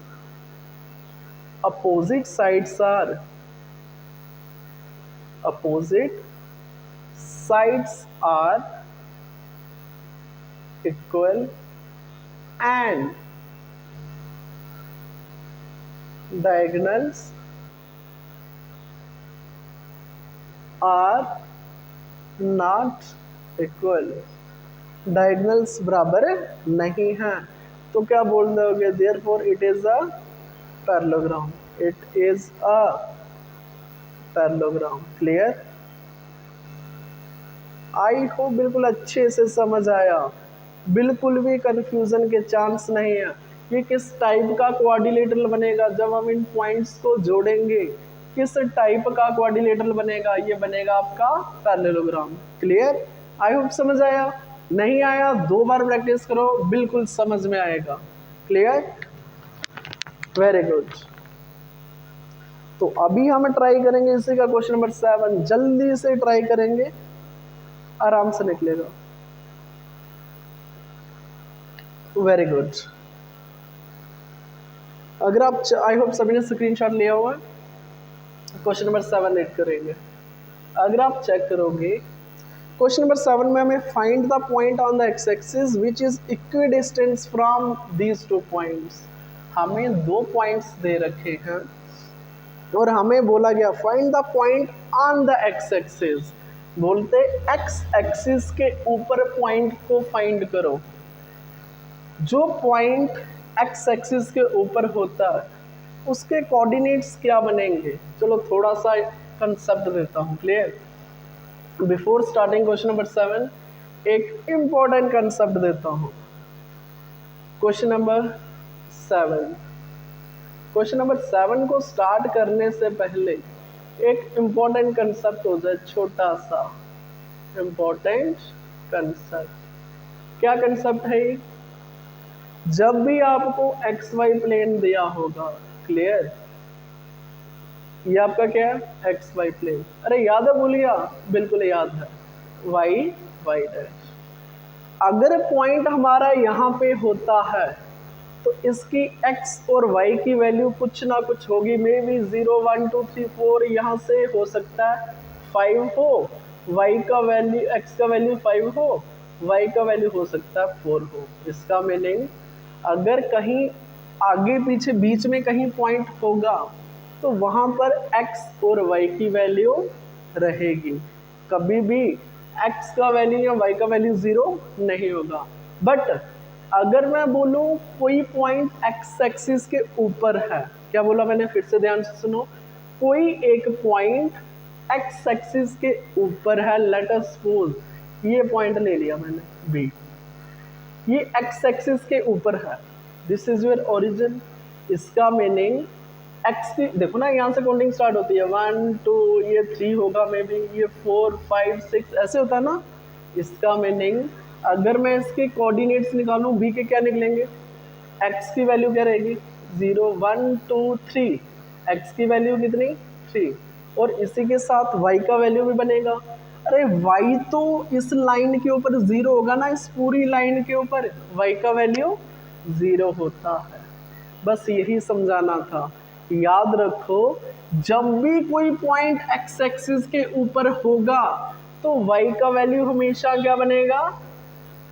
A: opposite sides are equal and diagonals are not equal, diagonals बराबर नहीं हैं, तो क्या बोल दोगे, therefore it is a parallelogram, it is a parallelogram। Clear? I hope बिल्कुल अच्छे से समझ आया, बिल्कुल भी कंफ्यूजन के चांस नहीं है। ये किस टाइप का क्वाड्रिलेटरल बनेगा जब हम इन पॉइंट्स को जोड़ेंगे, किस टाइप का क्वाड्रिलेटरल बनेगा, ये बनेगा आपका पैरेललोग्राम। क्लियर? आई होप समझ आया। नहीं आया 2 बार प्रैक्टिस करो, बिल्कुल समझ में आएगा। क्लियर? Very good. तो अभी हम ट्राई करेंगे इसी का क्वेश्चन नंबर 7, जल्दी से ट्राई करेंगे, आराम से निकलेगा। Very good. अगर आप आई होप सभी ने स्क्रीनशॉट लिया हुआ है, क्वेश्चन नंबर 7 रीड करेंगे। अगर आप चेक करोगे क्वेश्चन नंबर 7 में हमें find the point on the X axis which is equidistance from these 2 points. हमें 2 पॉइंट्स दे रखे हैं और हमें बोला गया find the point on the X axis, बोलते एक्स एक्सिस के ऊपर पॉइंट को फाइंड करो। जो पॉइंट एक्स एक्सिस के ऊपर होता है उसके कोऑर्डिनेट्स क्या बनेंगे, चलो थोड़ा सा कंसेप्ट देता हूँ। Clear? Before starting question number 7 एक इंपॉर्टेंट कंसेप्ट देता हूँ। क्वेश्चन नंबर 7 को स्टार्ट करने से पहले एक इंपॉर्टेंट कंसेप्ट हो जाए, छोटा सा इंपॉर्टेंट कंसेप्ट। क्या कंसेप्ट है? जब भी आपको एक्स वाई प्लेन दिया होगा, क्लियर, ये आपका क्या है, एक्स वाई प्लेन। अरे याद है, भूलिया? बिल्कुल याद है, वाई वाई डैश। अगर पॉइंट हमारा यहाँ पे होता है तो इसकी एक्स और वाई की वैल्यू कुछ ना कुछ होगी, मे बी 0 1 2 3 4, यहाँ से हो सकता है 5 हो, वाई का वैल्यू, एक्स का वैल्यू 5 हो, वाई का वैल्यू हो सकता है 4 हो। इसका मीनिंग अगर कहीं आगे पीछे बीच में कहीं पॉइंट होगा तो वहाँ पर x और y की वैल्यू रहेगी, कभी भी x का वैल्यू या y का वैल्यू 0 नहीं होगा। बट अगर मैं बोलूँ कोई पॉइंट x एक्सिस के ऊपर है, क्या बोला मैंने, फिर से ध्यान से सुनो, कोई एक पॉइंट x एक्सिस के ऊपर है, लेट अस सपोज ये पॉइंट ले लिया मैंने B, ये x एक्सिस के ऊपर है, दिस इज योर ओरिजिन। इसका मीनिंग एक्स की देखो ना, यहाँ से काउंटिंग स्टार्ट होती है 1 2, ये 3 होगा, मे बी ये 4 5 6 ऐसे होता है ना। इसका मीनिंग अगर मैं इसके कोऑर्डिनेट्स निकालूं, बी के क्या निकलेंगे, एक्स की वैल्यू क्या रहेगी 0 1 2 3, एक्स की वैल्यू कितनी 3, और इसी के साथ वाई का वैल्यू भी बनेगा। अरे वाई तो इस लाइन के ऊपर 0 होगा ना, इस पूरी लाइन के ऊपर वाई का वैल्यू 0 होता है। बस यही समझाना था। याद रखो, जब भी कोई पॉइंट एक्स एक्सिस के ऊपर होगा तो y का वैल्यू हमेशा क्या बनेगा,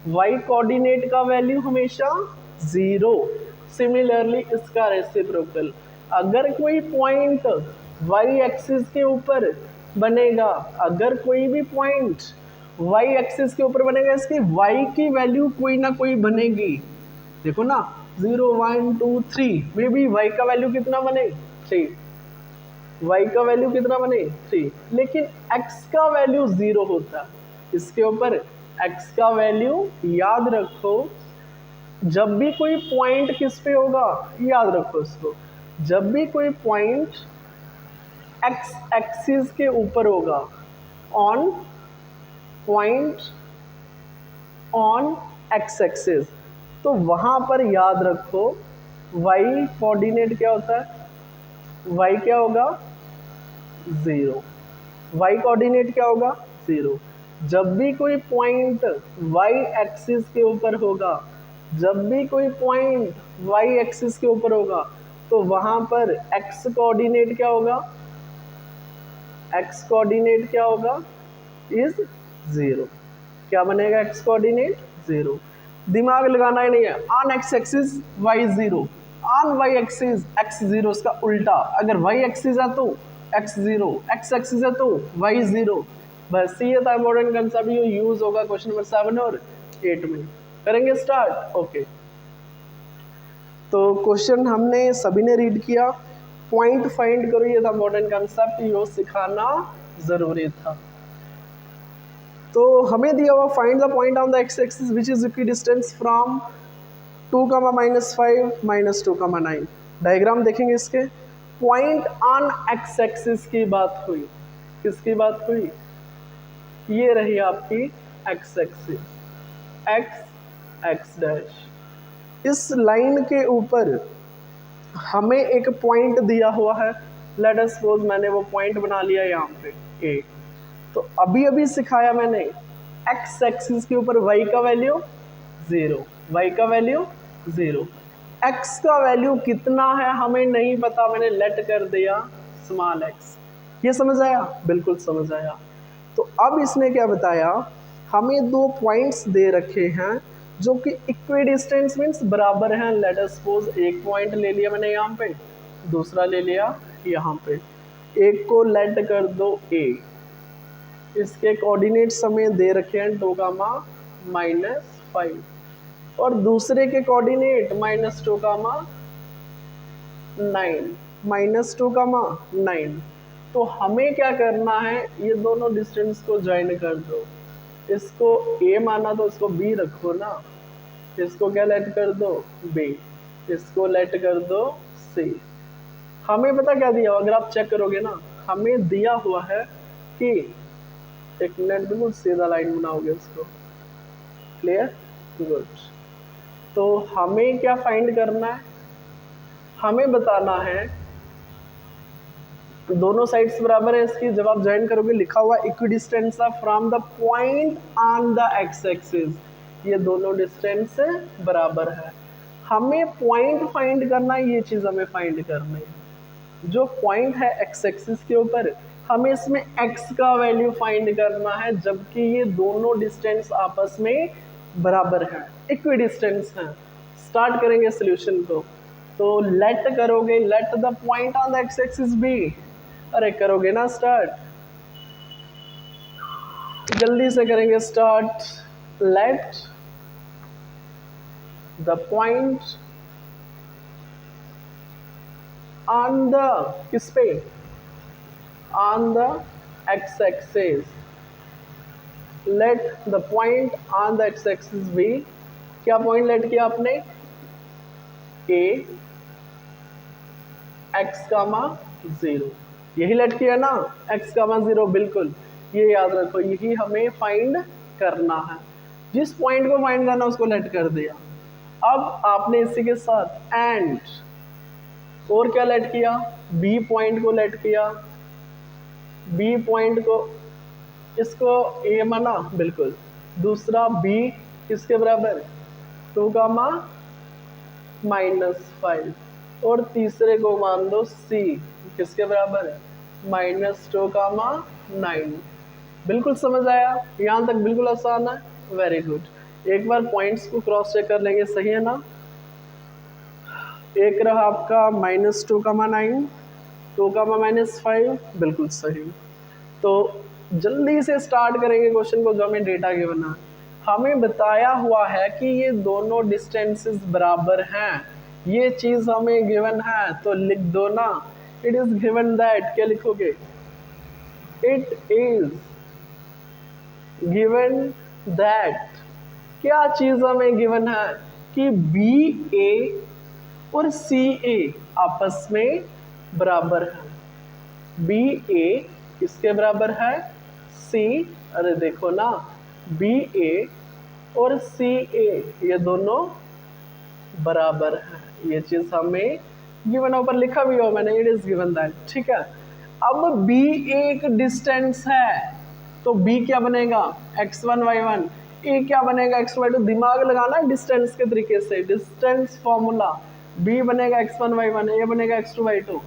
A: y कोऑर्डिनेट का वैल्यू हमेशा 0। सिमिलरली इसका रेसिप्रोकल, अगर कोई पॉइंट y एक्सिस के ऊपर बनेगा, अगर कोई भी पॉइंट y एक्सिस के ऊपर बनेगा, इसकी y की वैल्यू कोई ना कोई बनेगी। देखो ना 0 1 2 3, मे बी y का वैल्यू कितना बने 3, y का वैल्यू कितना बने 3, लेकिन x का वैल्यू 0 होता है इसके ऊपर, x का वैल्यू याद रखो। जब भी कोई पॉइंट किस पे होगा, याद रखो इसको, जब भी कोई पॉइंट x एक्सिस के ऊपर होगा, on point on x axis, तो वहां पर याद रखो y कोऑर्डिनेट क्या होता है, y क्या होगा 0, y कोऑर्डिनेट क्या होगा 0। जब भी कोई पॉइंट वाई एक्सिस के ऊपर होगा, जब भी कोई पॉइंट वाई एक्सिस के ऊपर होगा तो वहां पर एक्स कोऑर्डिनेट क्या होगा, एक्स कोऑर्डिनेट क्या होगा, इज 0। क्या बनेगा, एक्स कोऑर्डिनेट 0। दिमाग लगाना ही नहीं है। On X axis Y 0, on Y axis X 0, इसका उल्टा। अगर वाई एक्सिस है तो एक्स 0, एक्स एक्सिस है तो वाई 0। बस ये था इंपॉर्टेंट कंसेप्ट, ये यूज होगा क्वेश्चन नंबर 7 और 8 में। करेंगे स्टार्ट। ओके, तो क्वेश्चन हमने सभी ने रीड किया। पॉइंट फाइंड करो, ये था इंपॉर्टेंट कंसेप्ट, ये सिखाना जरूरी था। तो हमें दिया हुआ find the point on the X axis which is equidistance from 2, -5, -2, 9। Diagram देखेंगे इसके। पॉइंट ऑन एक्स एक्सिस की बात हुई, किसकी बात हुई, ये रही आपकी x axis, x x dash. इस लाइन के ऊपर हमें एक पॉइंट दिया हुआ है। लेट अस सपोज मैंने वो पॉइंट बना लिया यहाँ पे ए। तो अभी अभी सिखाया मैंने, एक्स एक्सिस के ऊपर वाई का वैल्यू 0, वाई का वैल्यू 0, एक्स का वैल्यू कितना है हमें नहीं पता, मैंने लेट कर दिया स्मॉल एक्स। ये समझ आया, बिल्कुल समझ आया। तो अब इसने क्या बताया, हमें दो पॉइंट्स दे रखे हैं जो कि इक्विडिस्टेंस मीन्स बराबर हैं। लेट अस सपोज एक पॉइंट ले लिया मैंने यहाँ पे, दूसरा ले लिया यहाँ पे। एक को लेट कर दो ए, इसके कोऑर्डिनेट्स हमें दे रखे हैं 2, -5, और दूसरे के कोऑर्डिनेट -2, -2, 9। तो हमें क्या करना है, ये दोनों डिस्टेंस को ज्वाइन कर दो। इसको ए माना तो इसको बी रखो ना, इसको क्या लेट कर दो, बी, इसको लेट कर दो सी। हमें पता क्या दिया हुआ, अगर आप चेक करोगे ना, हमें दिया हुआ है कि एक मिनट, बिल्कुल सीधा लाइन बनाओगे उसको, क्लियर, गुड। तो हमें क्या फाइंड करना है, हमें बताना है दोनों साइड्स बराबर है इसकी। जब आप ज्वाइन करोगे लिखा हुआ equidistance from the point on the X axis, ये दोनों डिस्टेंस बराबर है। हमें पॉइंट फाइंड करना है, ये चीज हमें फाइंड करनी है। जो पॉइंट है एक्स एक्सिस के ऊपर, हमें इसमें एक्स का वैल्यू फाइंड करना है, जबकि ये दोनों डिस्टेंस आपस में बराबर हैं, इक्विडिस्टेंस हैं। स्टार्ट करेंगे सॉल्यूशन को। तो लेट करोगे, let the point on the X axis B, अरे करोगे ना स्टार्ट, जल्दी से करेंगे start. Let the point on the, किस पे, on the X axis, let the point on the X axis B. क्या पॉइंट लेट किया आपने, ए एक्स कामा 0, यही लेट किया ना, एक्स कामा 0, बिल्कुल ये याद रखो, यही हमें फाइंड करना है। जिस पॉइंट को फाइंड करना उसको लेट कर दिया। अब आपने इसी के साथ एंड और क्या लेट किया, बी पॉइंट को लेट किया, बी पॉइंट को, इसको ए माना, बिल्कुल, दूसरा बी किसके बराबर, 2, -5, और तीसरे को मान दो सी, किसके बराबर है, -2, 9। बिल्कुल समझ आया, यहाँ तक बिल्कुल आसान है, वेरी गुड। एक बार पॉइंट्स को क्रॉस चेक कर लेंगे, सही है ना। एक रहा आपका -2, 9, 2, -5, बिल्कुल सही। तो जल्दी से स्टार्ट करेंगे क्वेश्चन को, जो हमें डेटा गिवन है। हमें बताया हुआ है कि ये दोनों डिस्टेंसेस बराबर हैं, ये चीज हमें गिवन है, तो लिख दो ना, इट इज गिवन दैट, क्या लिखोगे, इट इज गिवन दैट। क्या चीज हमें गिवन है कि बी ए और सी ए आपस में बराबर है। बी ए किसके बराबर है, सी, अरे देखो ना, बी ए और सी ए ये दोनों बराबर है, ये चीज हमें गिवन, ऊपर लिखा भी हो मैंने, इट इज गिवन दैट, ठीक है। अब बी एक डिस्टेंस है, तो b क्या बनेगा x1 y1, a क्या बनेगा x2 y2। दिमाग लगाना है डिस्टेंस के तरीके से, डिस्टेंस फॉर्मूला, b बनेगा x1 y1, a बनेगा x2 y2,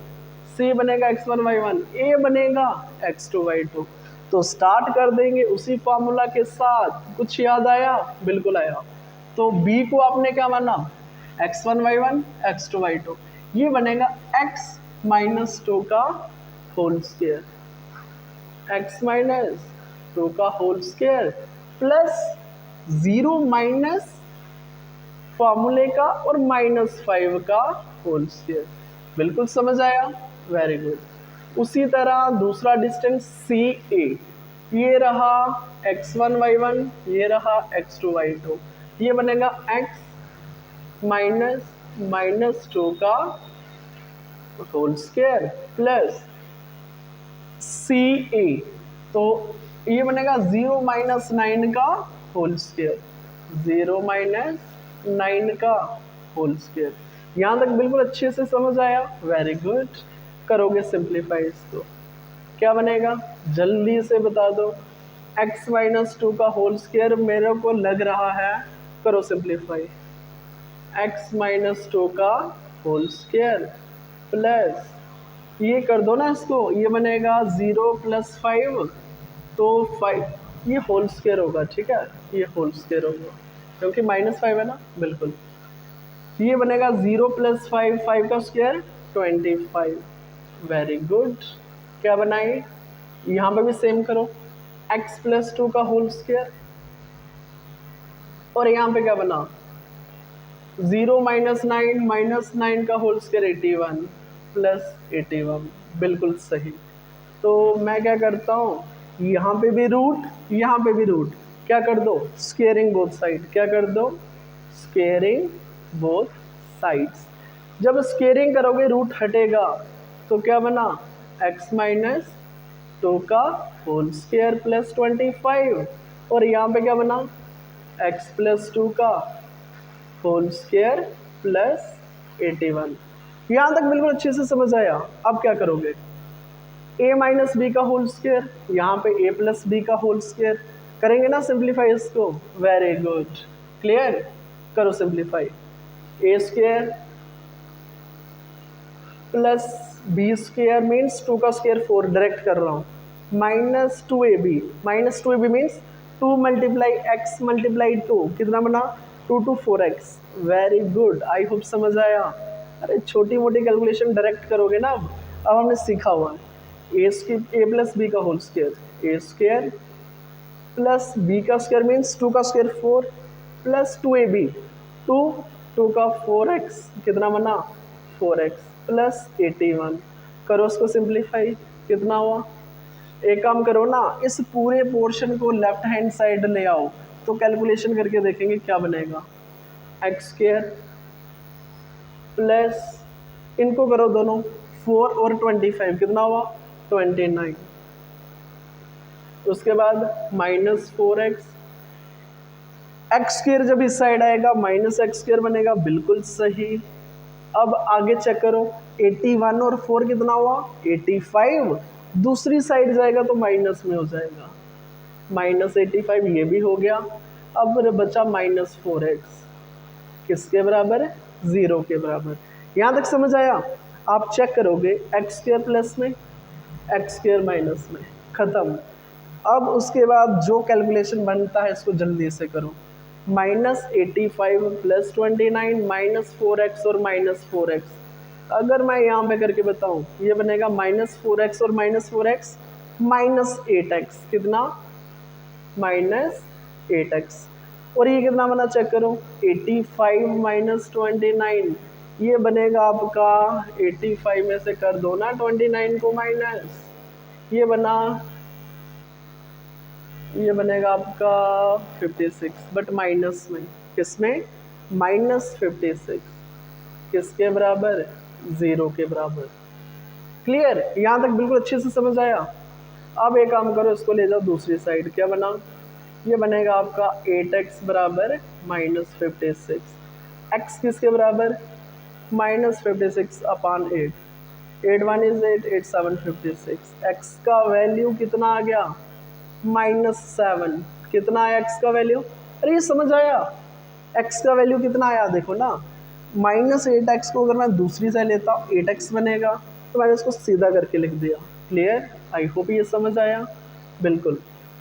A: c बनेगा x1 y1, a बनेगा x2 y2। तो स्टार्ट कर देंगे उसी फॉर्मूला के साथ। कुछ याद आया? बिल्कुल आया। तो b को आपने क्या माना x1 y1 x2 y2, ये बनेगा x माइनस 2 का होल स्क्वायर, x माइनस 2 का होल स्क्वायर प्लस 0 माइनस फॉर्मूले का और -5 का होल स्क्वायर। बिल्कुल समझ आया? Very good. उसी तरह दूसरा डिस्टेंस सी ए, ये रहा x1 y1, ये रहा x2 y2, ये बनेगा x माइनस 2 का होल स्क्वायर प्लस सी ए, तो ये बनेगा 0 माइनस 9 का होल स्क्वायर, 0 माइनस 9 का होल स्क्वायर। यहाँ तक बिल्कुल अच्छे से समझ आया? Very good. करोगे सिंप्लीफाई इसको, क्या बनेगा जल्दी से बता दो। x माइनस 2 का होल स्क्वायर मेरे को लग रहा है, करो सिंप्लीफाई, x माइनस 2 का होल स्क्वायर प्लस ये कर दो ना इसको, ये बनेगा 0 प्लस 5, तो 5 ये होल स्क्वायर होगा, ठीक है, ये होल स्क्वायर होगा क्योंकि -5 है ना, बिल्कुल। ये बनेगा 0 प्लस 5, 5 का स्क्वायर 25। Very good. क्या बनाए, यहाँ पे भी सेम करो, x प्लस 2 का होल स्क्वायर, और यहाँ पे क्या बना 0 माइनस 9 का होल स्क्वायर 81 प्लस 81, बिल्कुल सही। तो मैं क्या करता हूँ, यहाँ पे भी रूट, यहाँ पे भी रूट, क्या कर दो स्क्वेयरिंग बोथ साइड, क्या कर दो स्क्वेयरिंग बोथ साइड्स। जब स्क्वेयरिंग करोगे रूट हटेगा, तो क्या बना x माइनस 2 का होल स्क्वायर प्लस 25, और यहाँ पे क्या बना x प्लस 2 का होल स्क्वायर प्लस 81। यहाँ तक बिल्कुल अच्छे से समझ आया? अब क्या करोगे, a माइनस बी का होल स्क्वायर, यहाँ पे a प्लस बी का होल स्क्वायर करेंगे ना सिंप्लीफाई इसको। वेरी गुड, क्लियर, करो simplify, a square plus B square means 2 का स्क्वायर 4, डायरेक्ट कर रहा हूँ, minus 2ab means 2 multiply x multiply 2, कितना बना 2 to 4x। Very good, I hope समझ आया। अरे छोटी मोटी कैलकुलेशन डायरेक्ट करोगे ना, अब हमने सीखा हुआ है ए प्लस बी का होल स्क्वायर, ए स्क्वायर प्लस बी का स्क्वायर मीन्स 2 का स्क्वायर 4 प्लस 2ab, 2 का 4x, कितना बना 4x प्लस 81। करो उसको सिंप्लीफाई, कितना हुआ, एक काम करो ना, इस पूरे पोर्शन को लेफ्ट हैंड साइड ले आओ, तो कैलकुलेशन करके देखेंगे क्या बनेगा, एक्स स्क्वायर प्लस इनको करो दोनों 4 और 25, कितना हुआ 29, उसके बाद माइनस 4x, एक्स स्क्वायर जब इस साइड आएगा माइनस एक्स स्क्वायर बनेगा, बिल्कुल सही। अब आगे चेक करो, 81 और 4 कितना हुआ 85, दूसरी साइड जाएगा तो माइनस में हो जाएगा, -85 ये भी हो गया। अब बचा -4x, किसके बराबर है 0 के बराबर। यहाँ तक समझ आया? आप चेक करोगे एक्स स्क्वायर प्लस में एक्स स्क्वायर माइनस में, खत्म। अब उसके बाद जो कैलकुलेशन बनता है इसको जल्दी से करो, -85 प्लस 29 -4x और -4x। अगर मैं यहाँ पे करके बताऊँ, ये बनेगा -4x और -4x -8x, कितना -8x, और ये कितना बना चेक करो 85 माइनस 29, ये बनेगा आपका 85 में से कर दो ना 29 को माइनस, ये बनेगा आपका 56, बट माइनस में, किसमें -56, किसके बराबर 0 के बराबर। क्लियर? यहाँ तक बिल्कुल अच्छे से समझ आया? अब एक काम करो, इसको ले जाओ दूसरी साइड, क्या बना, ये बनेगा आपका 8x बराबर -56, x किसके बराबर -56 अपान 8, 8 1 is 8, 8 7 56, x का वैल्यू कितना आ गया -7 कितना आया x का वैल्यू? अरे ये समझ आया, x का वैल्यू कितना आया देखो ना, -8x को अगर मैं दूसरी साइड लेता हूँ 8x बनेगा, तो मैंने इसको सीधा करके लिख दिया। क्लियर? आई होप ये समझ आया। बिल्कुल,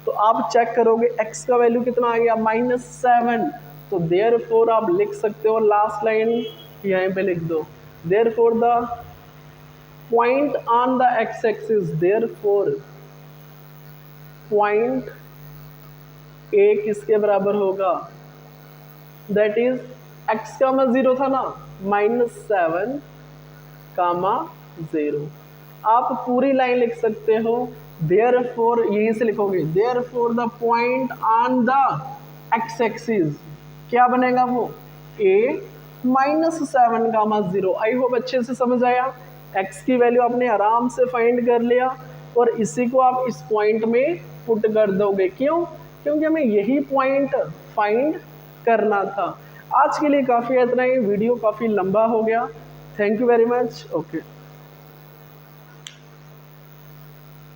A: तो आप चेक करोगे x का वैल्यू कितना आ गया -7, तो देयरफॉर आप लिख सकते हो लास्ट लाइन यहीं पे लिख दो, therefore the point on the x axis, therefore point a किसके बराबर होगा, दैट इज x का 0 था ना, -7 0। आप पूरी लाइन लिख सकते हो, देयरफॉर यहीं से लिखोगे, therefore the point on the x axis क्या बनेगा वो, a -7 0। आई होप अच्छे से समझ आया। x की वैल्यू आपने आराम से फाइंड कर लिया और इसी को आप इस पॉइंट में पुट कर दोगे। क्यों? क्योंकि हमें यही पॉइंट फाइंड करना था। आज के लिए काफ़ी इतना ही, वीडियो काफ़ी लंबा हो गया। Thank you very much. Okay.